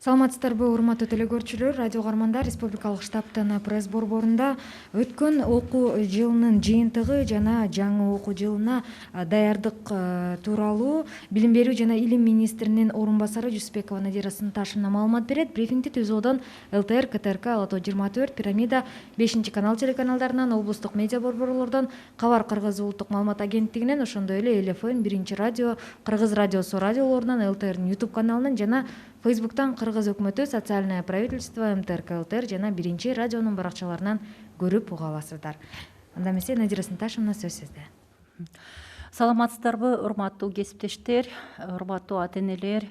Саламатсыздарбы, урматтуу телекөрүүчүлөр. Радио Карманда Республикалык штабтын пресс борборунда өткөн окуу жылынын жыйынтыгы жана жаңы окуу жылына даярдык тууралуу Билим берүү жана илим министринин орун басары Жусупбекова Надира Сынташевна маалымат берет. Брифингди ТЗОдон ЛТР, КТРК, Ала-Тоо 24, Пирамида, 5-канал телеканалдарынан, облустук медиа борборлордон, Кабар Кыргыз улуттук маалымат агенттигинен, ошондой эле ЛФН, Биринчи радио, Кыргыз радиосу радиолорунан, ЛТРдин YouTube каналынан жана Фейсбуктан Кыргыз өкмөтү, Социальное правительство, МТРК, ЛТР жана Биринчи радионун баракчаларынан көрүп уга аласыздар. Анда эмесе Надира Сынташевна, сөз сизде. Саламатсыздарбы, урматтуу кесиптештер, урматтуу ата-энелер,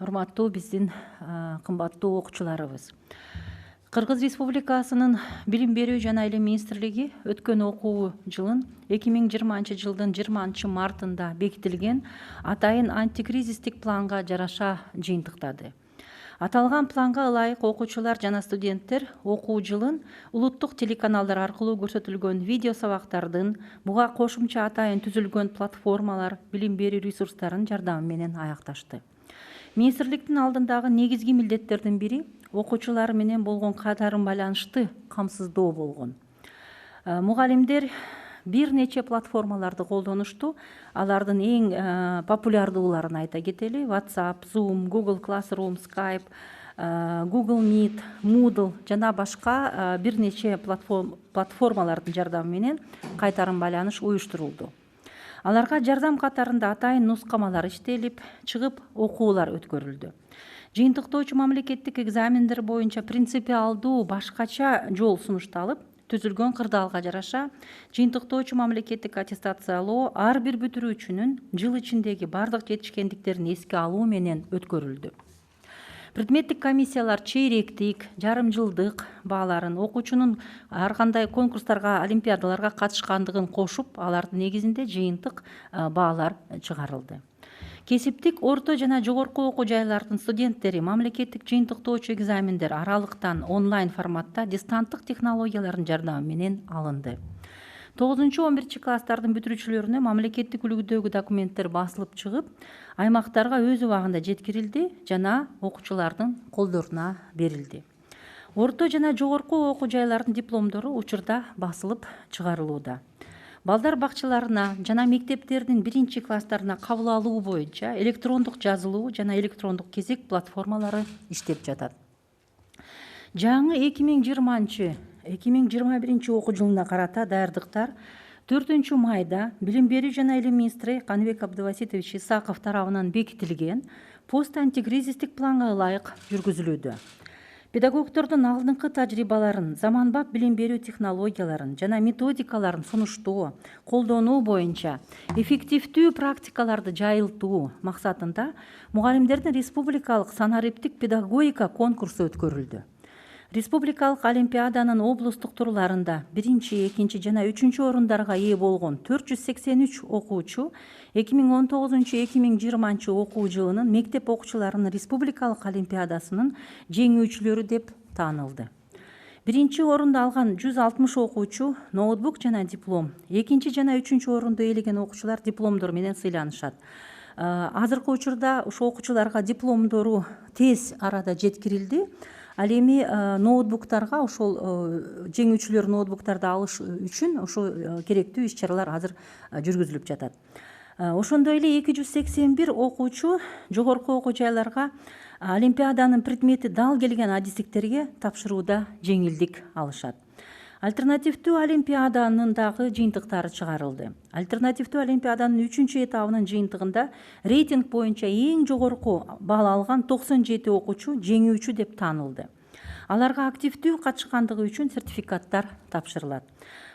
урматтуу биздин кымбаттуу окуучуларыбыз. Кыргыз Республикасынын Билим берүү жана илим министрлиги өткөн окуу жылын 2020 жылдын 20 мартында бекитилген атайын антикризистик планга жараша жыйынтыктады. Аталган планга ылайык окуучулар жана студенттер окуу жылын улуттук телеканалдар аркылуу көрсөтүлгөн видео сабактардын, буга кошумча атайын түзүлгөн платформалар, билим берүү ресурстарынын жардамы менен аякташты. Министрликтин алдындагы негизги милдеттердин бири окуучулар менен болгон катарын байланышты камсыздоо болгон. Мугалимдер бир нече платформаларды колдонушту. Алардын эң популярдууларын айта кетели: WhatsApp, Zoom, Google Classroom, Skype, Google Meet, Moodle жана башка бир нече платформалардын жардамы менен кайтарым байланыш уюштурулду. Аларга жардам катарында атайын нускамалар иштелип, чыгып окуулар өткөрүлдү. Жыйынтыктоочу мамлекеттик экзамендер боюнча принципиалдуу башкача жол сунушталып, түзүлгөн кырдаалга жараша жыйынтыктоочу мамлекеттик аттестациялоо ар бир бүтүрүүчүнүн жыл ичиндеги бардык жетишкендиктерин эске алуу менен өткөрүлдү. Предметтик комиссиялар чейректик, жарым жылдык бааларын, окуучунун ар кандай конкурстарга, олимпиадаларга катышкандыгын кошуп, алардын негизинде жыйынтык баалар чыгарылды. Кесиптик, орто жана жогорку окуу жайлардын студенттери мамлекеттик жыйынтыктоочу экзамендер аралыктан онлайн форматта дистанттык технологиялардын жардамы менен алынды. 9-11 класстардын бүтүрүүчүлөрүнө мамлекеттик үлгүдөгү документтер басылып чыгып, аймактарга өз убагында жеткирилди жана окуучулардын колдоруна берилди. Орто жана жогорку окуу жайлардын дипломдору учурда басылып чыгарылууда. Балдар бакчаларына жана мектептердин 1-класстарына кабыл алуу боюнча электрондук жазылуу жана электрондук кезек платформалары иштеп жатат. Жаңы 2020-2021 окуу жылына карата даярдыктар 4 майда Билим берүү жана илим министри Каныбек Абдываситович Исаков тарабынан бекитилген пост антикризистик планга ылайык жүргүзүлүүдө. Педагогдордун алдыңкы тажрыйбаларын, заманбап билим берүү технологияларын жана методикаларын сунуштоо, колдонуу боюнча эффективдүү практикаларды жайылтуу максатында мугалимдердин республикалык санариптик педагогика конкурсу өткөрүлдү. Республикалык олимпиаданын облустук турларында 1, 2 жана 3 орундарга ээ болгон 483 окуучу 2019-2020 окуу жылынын мектеп окуучуларынын республикалык олимпиадасынын жеңүүчүлөрү деп таанылды. 1 орунду алган 160 окуучу ноутбук жана диплом, 2 жана 3 орунду ээлеген окуучулар дипломдор менен сыйланышат. Азыркы учурда ошо окуучуларга дипломдору тез арада жеткирилди. Ал эми ноутбуктарга, ошол жеңүүчүлөр ноутбуктарды алыш үчүн ошо керектүү иш-чаралар азыр жүргүзүлүп жатат. Ошондой эле 281 окуучу жогорку окуу жайларга олимпиаданын предмети дал келген адистиктерге тапшырууда жеңилдик алышат. Альтернативдүү олимпиаданын дагы жыйынтыктары чыгарылды. Альтернативдүү олимпиаданын 3 этабынын жыйынтыгында рейтинг боюнча эң жогорку балл алган 97 окуучу жеңүүчү деп таанылды. Аларга активдүү катышкандыгы үчүн сертификаттар тапшырылат.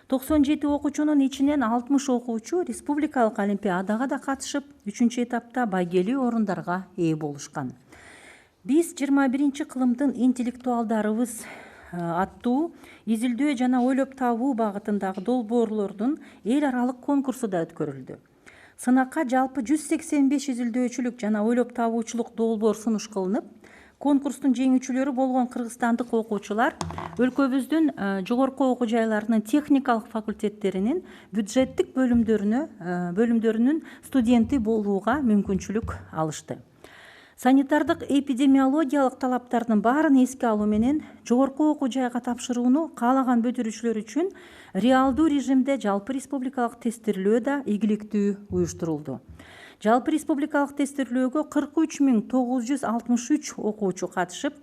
97 окуучунун ичинен 60 окуучу республикалык олимпиадага да катышып, 3 этапта байгелүү орундарга ээ болушкан. Биз 21 кылымдын интеллектуалдарыбыз аттуу изилдөө жана ойлоп табуу багытындагы долбоорлордун эл аралык конкурсу да өткөрүлдү. Сынакка жалпы 185 изилдөөчүлүк жана ойлоп табуучулук долбоор сунуш кылынып, конкурстун жеңүүчүлөрү болгон кыргызстандык окуучулар өлкөбүздүн жогорку окуу жайларынын техникалык факультеттеринин бюджеттик бөлүмдөрүнүн студенти болууга мүмкүнчүлүк алышты. Санитардык эпидемиологиялык талаптардын баарын эске алуу менен жогорку окуу жайга тапшырууну каалаган бүтүрүүчүлөр үчүн реалдуу режимде жалпы республикалык тестирлөө да ийгиликтүү уюштурулду. Жалпы республикалык тестирлөөгө 43.963 окуучу катышып,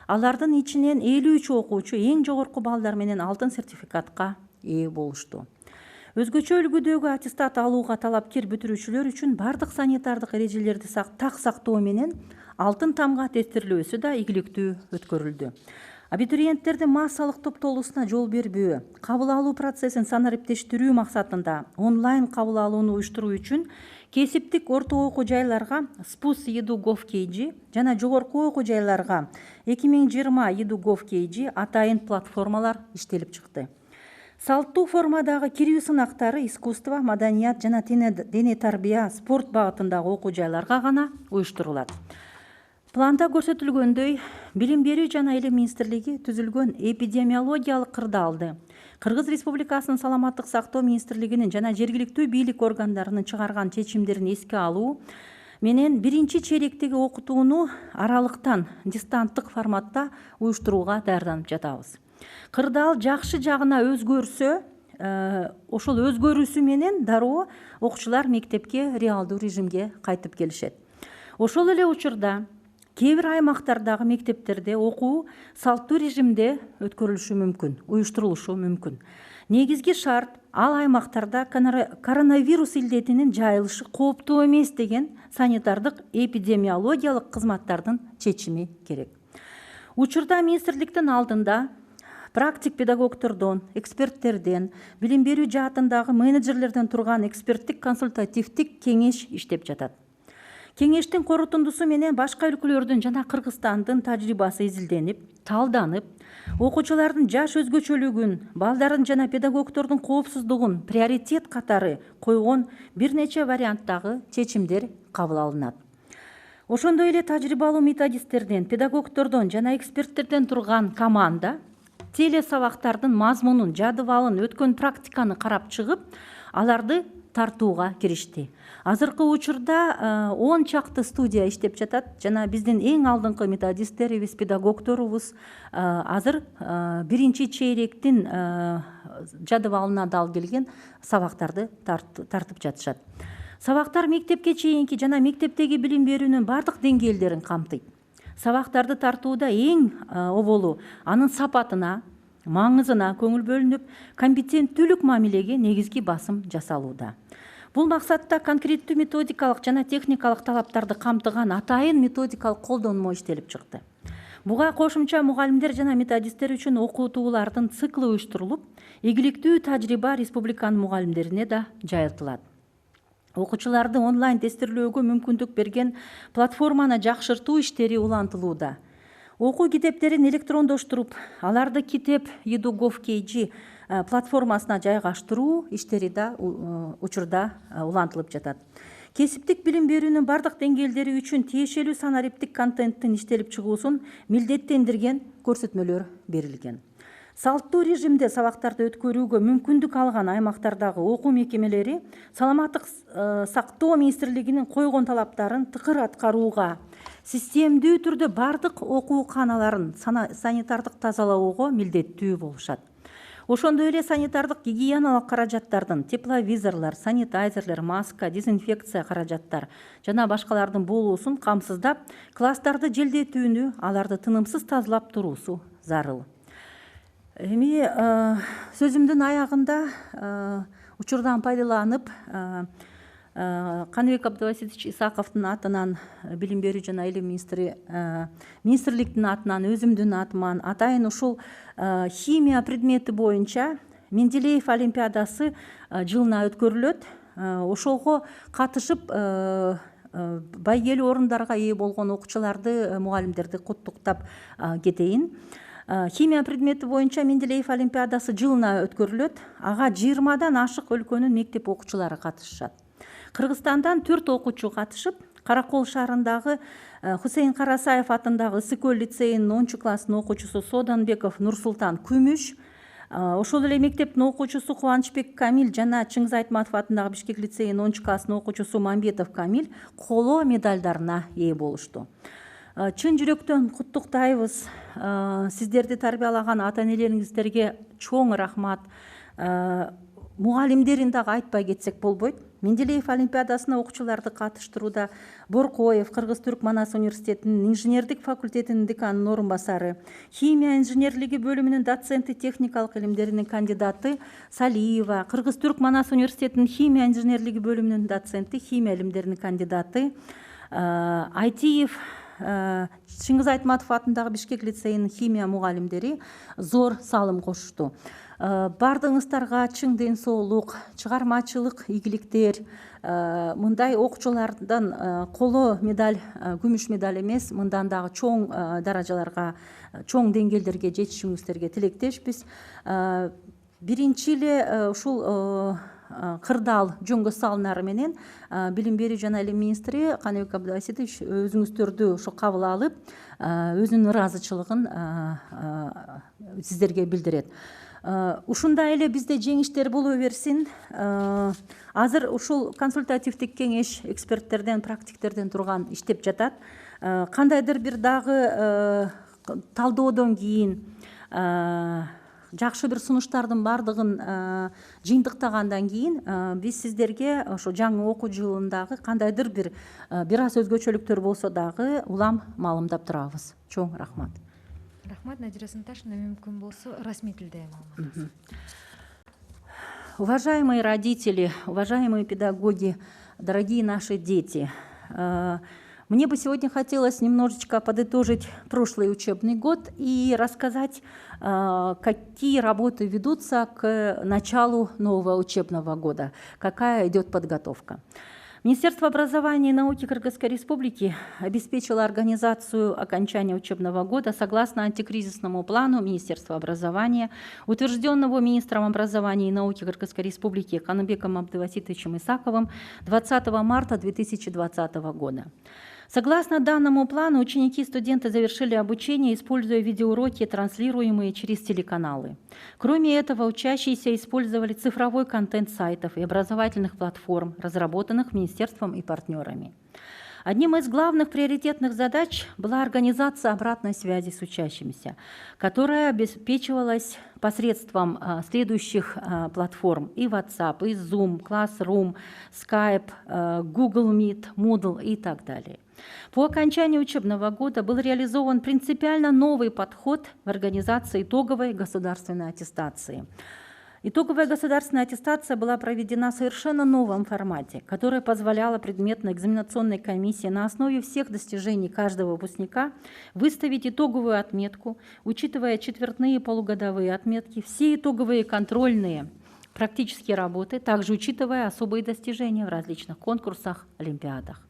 алардын ичинен 53 окуучу эң жогорку балдар менен алтын сертификатка ээ болушту. Өзгөчө үлгүдөгү аттестат алууга талапкер бүтүрүүчүлөр үчүн бардык санитардык эрежелерди так сактоо менен алтын тамга тестирлөөсү да ийгиликтүү өткөрүлдү. Абитуриенттердин массалык топтолуусуна жол бербөө, кабыл алуу процессин санариптештирүү максатында онлайн кабыл алууну уюштуруу үчүн кесиптик орто окуу жайларга СПУС edu.gov.kg жана жогорку окуу жайларга 2020 edu.gov.kg атайын платформалар иштелип чыкты. Салттуу формадагы кирүү сынактары искусство, маданият жана дене тарбия, спорт багытындагы окуу жайларга гана уюштурулат. Планда көрсөтүлгөндөй, Билим берүү жана Илим министрлиги түзүлгөн эпидемиологиялык кырдаалды Кыргыз Республикасынын Саламаттык сактоо министрлигинин жана жергиликтүү бийлик органдарынын чыгарган чечимдерин эске алуу менен биринчи чейректеги окутууну аралыктан дистанттык форматта уюштурууга даярданып жатабыз. Кырдаал жакшы жагына өзгөрсө, ошол өзгөрүүсү менен дароо окуучулар мектепке реалдуу режимге кайтып келишет. Ошол эле учурда кээ бир аймактардагы мектептерде окуу салттуу режимде өткөрүлүшү мүмкүн, уюштурулушу мүмкүн. Негизги шарт ал аймактарда коронавирус илдетинин жайылышы кооптуу эмес деген санитардык эпидемиологиялык кызматтардын чечими керек. Учурда министрликтин алдында практик педагогтордон, эксперттерден, билим берүү жаатындагы менеджерлерден турган эксперттик консультативдик кеңеш иштеп жатат. Кеңештин корутундусу менен башка өлкөлөрдүн жана Кыргызстандын тажрыйбасы изилденип, талданып, окуучулардын жаш өзгөчөлүгүн, балдардын жана педагогтордун коопсуздугун приоритет катары койгон бир нече варианттагы чечимдер кабыл алынат. Ошондой эле тажрыйбалуу методисттерден, педагогтордон жана эксперттерден турган команда телесабактардын мазмунун, жадыбалын, өткөн практиканы карап чыгып, аларды тартууга киришти. Азыркы учурда 10 чакты студия иштеп жатат жана биздин эң алдыңкы методисттерибиз, педагогторубуз азыр биринчи чейректин жадыбалына дал келген сабактарды тартып жатышат. Сабактар мектепке чейинки жана мектептеги билим берүүнүн бардык деңгээлдерин камтыйт. Сабактарды тартууда эң оболу анын сапатына, маңызына көңүл бөлүнүп, компетенттүүлүк мамилеге негизги басым жасалууда. Бул максатта конкреттүү методикалык жана техникалык талаптарды камтыган атайын методикалык колдонмо иштелип чыкты. Буга кошумча мугалимдер жана методисттер үчүн окутуулардын циклы уюштурулуп, ийгиликтүү тажрыйба республиканын мугалимдерине да жайылтылат. Окуучуларды онлайн тестирлөөгө мүмкүндүк берген платформаны жакшыртуу иштери улантылууда. Окуу китептерин электрондоштуруп, аларды китеп edu.gov.kg платформасына жайгаштыруу иштери да учурда улантылып жатат. Кесиптик билим берүүнүн бардык деңгээлдери үчүн тиешелүү санариптик контенттин иштелип чыгуусун милдеттендирген көрсөтмөлөр берилген. Салттуу режимде сабактарды өткөрүүгө мүмкүндүк алган аймактардагы окуу мекемелери Саламаттык сактоо министрлигинин койгон талаптарын тыкыр аткарууга, системдүү түрдө бардык окууканаларын санитардык тазалоого милдеттүү болушат. Ошондой эле санитардык гигиеналык каражаттардын, тепловизорлор, санитайзерлер, маска, дезинфекция каражаттар жана башкалардын болуусун камсыздап, класстарды желдетүүнү, аларды тынымсыз тазалап туруусу зарыл. Эми сөзүмдүн аягында учурдан пайдаланып Каныбек Абдываситович Исаковдун атынан, билим берүү жана илим министрликтин атынан, өзүмдүн атыман атайын ушул химия предмети боюнча Менделеев олимпиадасы жылына өткөрүлөт. Ошого катышып байгелүү орундарга ээ болгон окуучуларды, мугалимдерди куттуктап кетейин. Химия предмети боюнча Менделеев олимпиадасы жылына өткөрүлөт. Ага 20-дан ашык өлкөнүн мектеп окуучулары катышышат. Кыргызстандан 4 окуучу катышып, Каракол шаарындагы Хусейн Карасаев атындагы Ысык көл лицейинин 10 класстын окуучусу Соданбеков Нурсултан күмүш, Ошол эле мектептин окуучусу Кубанычбек Камил жана Чыңгыз Айтматов атындагы Бишкек лицейинин 10 класснын окуучусу Мамбетов Камил коло медальдарына ээ болушту. Чын жүрөктөн куттуктайбыз. Сиздерди тарбиялаган ата энелериңиздерге чоң рахмат. Мугалимдерин дагы айтпай кетсек болбойт. Менделеев олимпиадасына окуучуларды катыштырууда Боркоев Кыргыз-Түрк Манас университетинин инженердик факультетинин деканынын орун басары, химия инженерлиги бөлүмүнүн доценти техникалык илимдеринин кандидаты Салиева, Кыргыз-Түрк Манас университетинин химия инженерлиги бөлүмүнүн доценти химия илимдеринин кандидаты Айтиев Чыңгыз Айтматов атындагы Бишкек лицейинин химия мугалимдери зор салым кошушту. Бардыгыңыздарга чың ден соолук, чыгармачылык ийгиликтер, мындай окуучулардан коло медаль, күмүш медаль эмес, мындан дагы чоң даражаларга, чоң деңгээлдерге жетишиңиздерге тилектешпиз. Биринчи эле ушул кырдаал жөнгө салынары менен билим берүү жана илим министри Каныбек Абдываситович өзүңүздөрдү ушу кабыл алып, өзүнүн ыраазычылыгын сиздерге билдирет. Ушундай эле бизде жеңиштер боло берсин. Азыр ушул консультативдик кеңеш эксперттерден, практиктерден турган иштеп жатат. Кандайдыр бир дагы талдоодон кийин, жакшы бир сунуштардын бардыгын жыйынтыктагандан кийин биз сиздерге ошо жаңы окуу жылындагы кандайдыр бир аз өзгөчөлүктөр болсо дагы улам маалымдап турабыз. Чоң рахмат. Рахмат, Надира Санташевна, мүмкүн болсо расмий тилде маалымат. Уважаемые родители, уважаемые педагоги, дорогие наши дети, мне бы сегодня хотелось немножечко подытожить прошлый учебный год и рассказать, какие работы ведутся к началу нового учебного года, какая идет подготовка. Министерство образования и науки Кыргызской Республики обеспечило организацию окончания учебного года согласно антикризисному плану Министерства образования, утвержденного министром образования и науки Кыргызской Республики Каныбеком Абдываситовичем Исаковым 20 марта 2020 года. Согласно данному плану, ученики и студенты завершили обучение, используя видеоуроки, транслируемые через телеканалы. Кроме этого, учащиеся использовали цифровой контент сайтов и образовательных платформ, разработанных министерством и партнерами. Одним из главных приоритетных задач была организация обратной связи с учащимися, которая обеспечивалась посредством следующих платформ: и WhatsApp, и Zoom, Classroom, Skype, Google Meet, Moodle и так далее. По окончании учебного года был реализован принципиально новый подход в организации итоговой государственной аттестации. Итоговая государственная аттестация была проведена в совершенно новом формате, которое позволяло предметной экзаменационной комиссии на основе всех достижений каждого выпускника выставить итоговую отметку, учитывая четвертные и полугодовые отметки, все итоговые контрольные практические работы, также учитывая особые достижения в различных конкурсах, олимпиадах.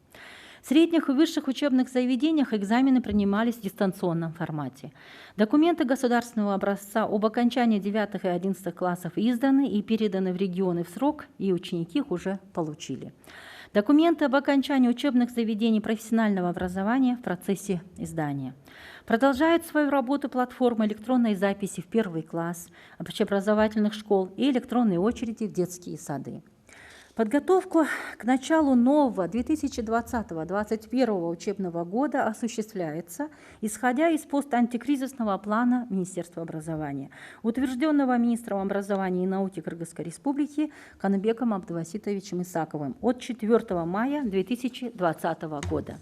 В средних и высших учебных заведениях экзамены принимались в дистанционном формате. Документы государственного образца об окончании 9 и 11 классов изданы и переданы в регионы в срок, и ученики их уже получили. Документы об окончании учебных заведений профессионального образования в процессе издания. Продолжает свою работу платформа электронной записи в первый класс общеобразовательных школ и электронные очереди в детские сады. Подготовку к началу нового 2020-2021 учебного года осуществляется, исходя из постантикризисного плана Министерства образования, утвержденного министром образования и науки Кыргызской Республики Каныбеком Абдываситовичем Исаковым от 4 мая 2020 года.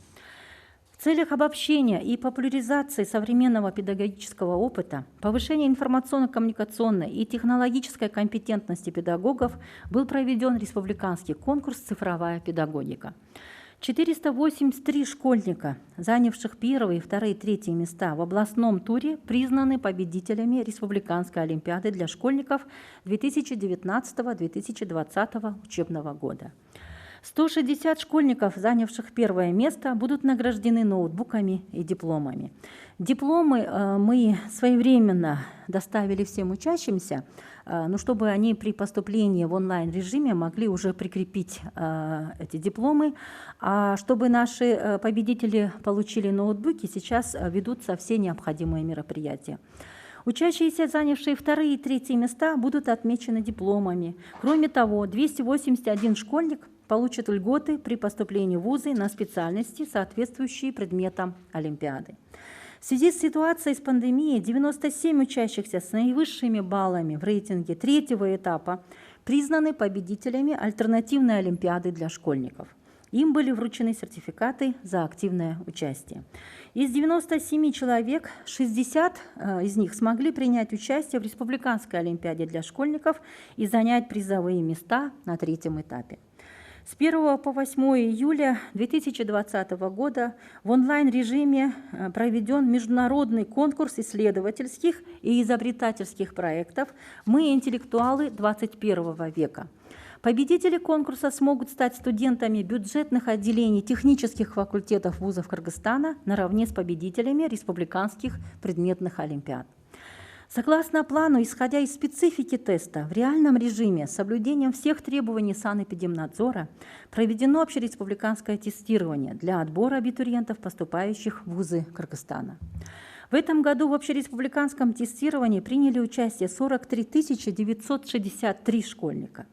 В целях обобщения и популяризации современного педагогического опыта, повышения информационно-коммуникационной и технологической компетентности педагогов был проведен республиканский конкурс «Цифровая педагогика». 483 школьника, занявших первые, вторые, третьи места в областном туре, признаны победителями Республиканской олимпиады для школьников 2019-2020 учебного года. 160 школьников, занявших первое место, будут награждены ноутбуками и дипломами. Дипломы мы своевременно доставили всем учащимся, чтобы они при поступлении в онлайн-режиме могли уже прикрепить эти дипломы. А чтобы наши победители получили ноутбуки, сейчас ведутся все необходимые мероприятия. Учащиеся, занявшие вторые и третьи места, будут отмечены дипломами. Кроме того, 281 школьник получат льготы при поступлении в вузы на специальности, соответствующие предметам Олимпиады. В связи с ситуацией с пандемией 97 учащихся с наивысшими баллами в рейтинге третьего этапа признаны победителями альтернативной Олимпиады для школьников. Им были вручены сертификаты за активное участие. Из 97 человек 60 из них смогли принять участие в Республиканской Олимпиаде для школьников и занять призовые места на третьем этапе. С 1 по 8 июля 2020 года в онлайн-режиме проведен международный конкурс исследовательских и изобретательских проектов «Мы интеллектуалы 21 века». Победители конкурса смогут стать студентами бюджетных отделений технических факультетов вузов Кыргызстана наравне с победителями республиканских предметных олимпиад. Согласно плану, исходя из специфики теста, в реальном режиме с соблюдением всех требований санэпидемнадзора проведено общереспубликанское тестирование для отбора абитуриентов, поступающих в вузы Кыргызстана. В этом году в общереспубликанском тестировании приняли участие 43 963 школьника.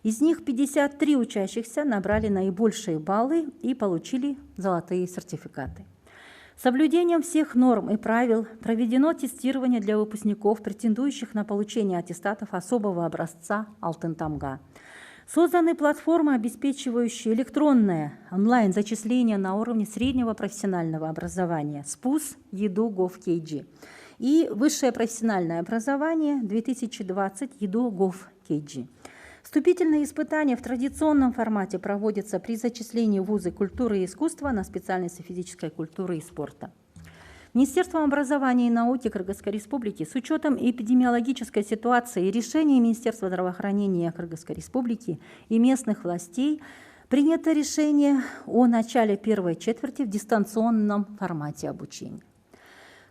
Из них 53 учащихся набрали наибольшие баллы и получили золотые сертификаты. С соблюдением всех норм и правил проведено тестирование для выпускников, претендующих на получение аттестатов особого образца «Алтын-Тамга». Созданы платформы, обеспечивающие электронное онлайн-зачисление на уровне среднего профессионального образования СПУС ЕДУ.Gov.KG и высшее профессиональное образование 2020 ЕДУ.Gov.KG. Вступительные испытания в традиционном формате проводятся при зачислении в вузы культуры и искусства на специальности физической культуры и спорта. Министерством образования и науки Кыргызской Республики с учетом эпидемиологической ситуации и решения Министерства здравоохранения Кыргызской Республики и местных властей принято решение о начале первой четверти в дистанционном формате обучения.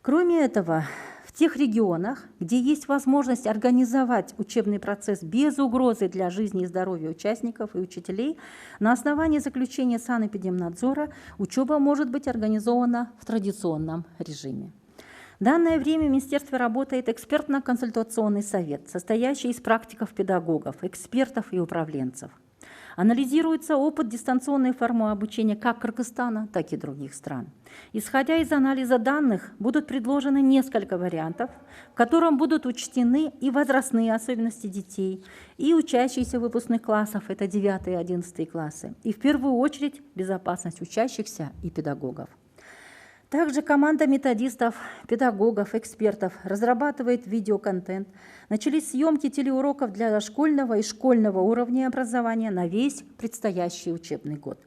Кроме этого, в тех регионах, где есть возможность организовать учебный процесс без угрозы для жизни и здоровья участников и учителей, на основании заключения санэпидемнадзора учеба может быть организована в традиционном режиме. В данное время в Министерстве работает экспертно-консультационный совет, состоящий из практиков-педагогов, экспертов и управленцев. Анализируется опыт дистанционной формы обучения как Кыргызстана, так и других стран. Исходя из анализа данных, будут предложены несколько вариантов, в котором будут учтены и возрастные особенности детей, и учащиеся выпускных классов, это 9 и 11 классы, и в первую очередь безопасность учащихся и педагогов. Также команда методистов, педагогов, экспертов разрабатывает видеоконтент. Начались съемки телеуроков для дошкольного и школьного уровня образования на весь предстоящий учебный год.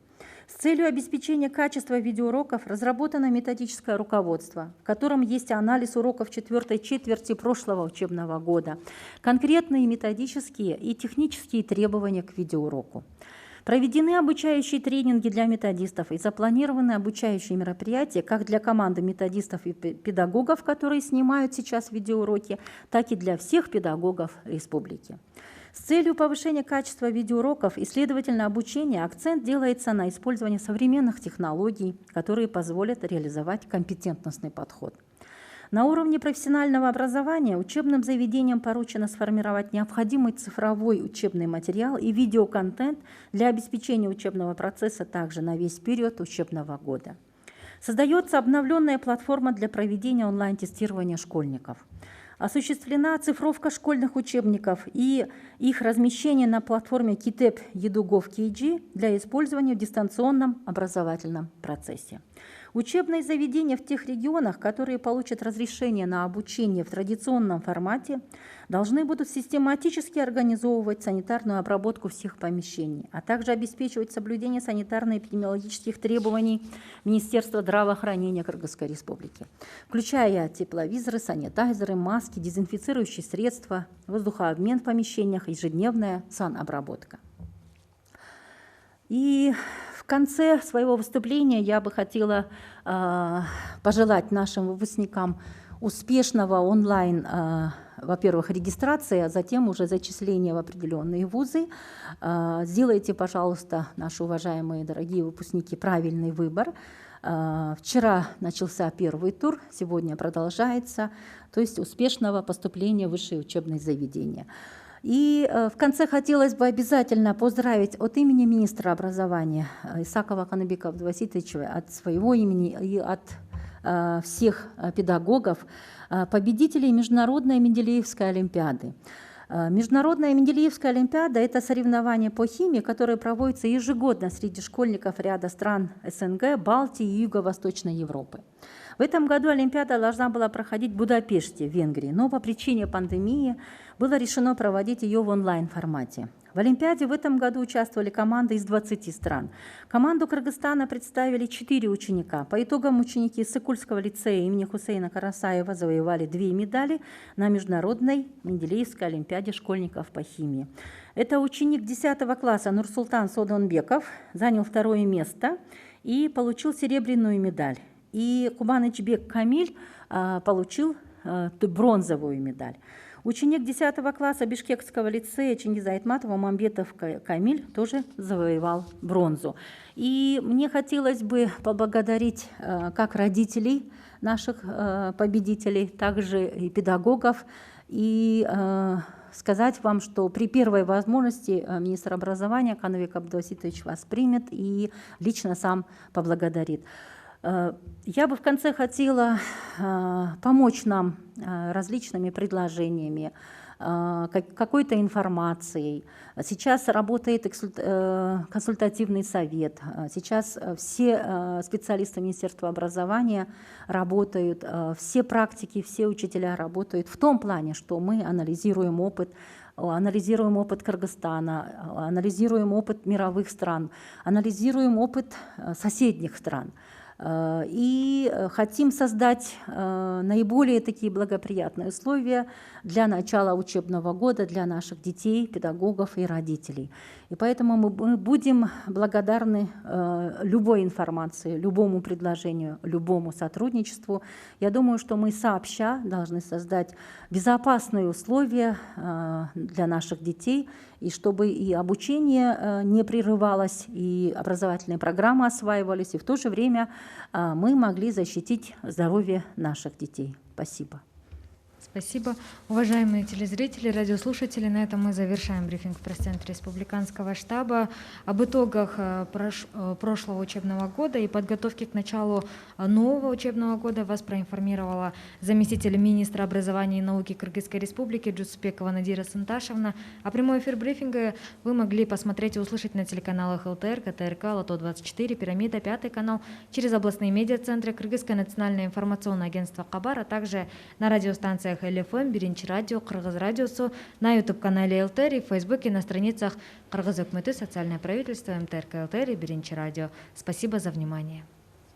С целью обеспечения качества видеоуроков разработано методическое руководство, в котором есть анализ уроков четвертой четверти прошлого учебного года, конкретные методические и технические требования к видеоуроку. Проведены обучающие тренинги для методистов и запланированы обучающие мероприятия как для команды методистов и педагогов, которые снимают сейчас видеоуроки, так и для всех педагогов республики. С целью повышения качества видеоуроков и, следовательно, обучения акцент делается на использовании современных технологий, которые позволят реализовать компетентностный подход. На уровне профессионального образования учебным заведениям поручено сформировать необходимый цифровой учебный материал и видеоконтент для обеспечения учебного процесса также на весь период учебного года. Создается обновленная платформа для проведения онлайн-тестирования школьников. Осуществлена оцифровка школьных учебников и их размещение на платформе Китеп ЕДУ.Gov.KG для использования в дистанционном образовательном процессе. Учебные заведения в тех регионах, которые получат разрешение на обучение в традиционном формате, должны будут систематически организовывать санитарную обработку всех помещений, а также обеспечивать соблюдение санитарно-эпидемиологических требований Министерства здравоохранения Кыргызской Республики, включая тепловизоры, санитайзеры, маски, дезинфицирующие средства, воздухообмен в помещениях, ежедневная санобработка. И в конце своего выступления я бы хотела пожелать нашим выпускникам успешного онлайн, во-первых, регистрации, а затем уже зачисления в определенные вузы. Сделайте, пожалуйста, наши уважаемые дорогие выпускники, правильный выбор. Вчера начался первый тур, сегодня продолжается, то есть успешного поступления в высшие учебные заведения. И в конце хотелось бы обязательно поздравить от имени министра образования Исакова Канабека Абдуваситовича, от своего имени и от всех педагогов, победителей Международной Менделеевской олимпиады. Международная Менделеевская олимпиада – это соревнование по химии, которое проводится ежегодно среди школьников ряда стран СНГ, Балтии и Юго-Восточной Европы. В этом году олимпиада должна была проходить в Будапеште, в Венгрии, но по причине пандемии было решено проводить ее в онлайн-формате. В олимпиаде в этом году участвовали команды из 20 стран. Команду Кыргызстана представили 4 ученика. По итогам ученики Сыкульского лицея имени Хусейна Карасаева завоевали 2 медали на Международной Менделеевской олимпиаде школьников по химии. Это ученик 10 класса Нурсултан Содонбеков занял 2 место и получил серебряную медаль. И Кубанычбек Камиль получил бронзовую медаль. Ученик 10 класса Бишкекского лицея Чингиза Айтматова Мамбетов Камиль тоже завоевал бронзу. И мне хотелось бы поблагодарить как родителей наших победителей, также и педагогов, и сказать вам, что при первой возможности министр образования Канабек Абдуваситович вас примет и лично сам поблагодарит. Я бы в конце хотела помочь нам различными предложениями, какой-то информацией. Сейчас работает консультативный совет. Сейчас все специалисты Министерства образования работают, все практики, все учителя работают в том плане, что мы анализируем опыт Кыргызстана, анализируем опыт мировых стран, анализируем опыт соседних стран. И хотим создать наиболее такие благоприятные условия для начала учебного года для наших детей, педагогов и родителей. И поэтому мы будем благодарны любой информации, любому предложению, любому сотрудничеству. Я думаю, что мы сообща должны создать безопасные условия для наших детей, и чтобы и обучение не прерывалось, и образовательные программы осваивались, и в то же время мы могли защитить здоровье наших детей. Спасибо. Спасибо. Уважаемые телезрители, радиослушатели, на этом мы завершаем брифинг в пресс-центре Республиканского штаба об итогах прошлого учебного года и подготовке к началу нового учебного года. Вас проинформировала заместитель министра образования и науки Кыргызской Республики Джусупекова Надира Сынташевна. А прямой эфир брифинга вы могли посмотреть и услышать на телеканалах ЛТР, КТРК, Лото-24, Пирамида, 5 канал, через областные медиацентры, Кыргызское национальное информационное агентство Кабар, а также на радиостанциях ЛФМ, Биринчи радио, Кыргыз радиосу, на YouTube-канале ЛТР и в Фейсбуке на страницах Кыргыз Өкмөтү, социальное правительство, МТРК ЛТР и Биринчи радио. Спасибо за внимание.